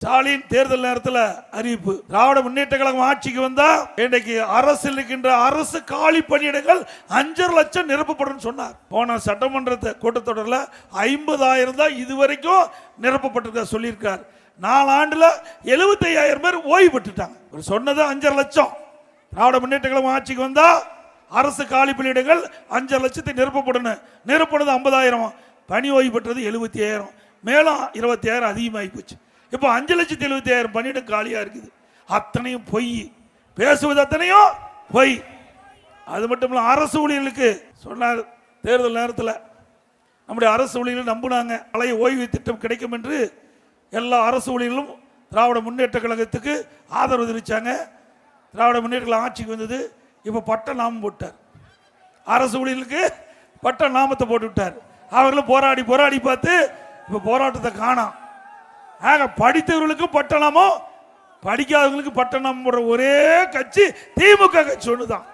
ஸ்டாலின் தேர்தல் நேரத்தில் அறிவிப்பு, திராவிட முன்னேற்ற கழகம் ஆட்சிக்கு வந்தா இன்றைக்கு அரசில் இருக்கின்ற அரசு காலி பணியிடங்கள் 5 லட்சம் நிரப்பப்படும் சொன்னார். போன சட்டமன்ற கூட்டத்தொடரில் 50,000 தான் இதுவரைக்கும் நிரப்பப்பட்டிருக்க சொல்லியிருக்கார். 4 ஆண்டுல 75,000 பேர் ஓய்வு பெற்றுட்டாங்க. சொன்னது 5 லட்சம். திராவிட முன்னேற்ற கழகம் ஆட்சிக்கு வந்தா அரசு காலி பணியிடங்கள் 5 லட்சத்தை நிரப்பப்படணும். நிரப்பனது 50,000, பணி ஓய்வு பெற்றது 75,000, மேலும் 20,000 அதிகமாகி போச்சு. இப்போ 5,70,000 பணியிடம் காலியா இருக்குது. அத்தனையும் பொய், பேசுவது அத்தனையும் பொய். அது மட்டும் இல்ல, அரசு ஊழியர்களுக்கு சொன்னார் தேர்தல் நேரத்தில். நம்முடைய அரசு ஊழியர்கள் நம்பினாங்க பழைய ஓய்வு திட்டம் கிடைக்கும் என்று. எல்லா அரசு ஊழியர்களும் திராவிட முன்னேற்ற கழகத்துக்கு ஆதரவு தெரிவித்தாங்க. திராவிட முன்னேற்ற கழகம் ஆட்சிக்கு வந்தது. இப்போ பட்ட நாமம் போட்டார், அரசு ஊழியர்களுக்கு பட்ட நாமத்தை போட்டு விட்டார். அவர்களும் போராடி போராடி பார்த்து இப்போ போராட்டத்தை காணோம். ஆக படித்தவர்களுக்கு பட்டணமோ படிக்காதவங்களுக்கு பட்டணம் போடுற ஒரே கட்சி திமுக கட்சி ஒண்ணுதான்.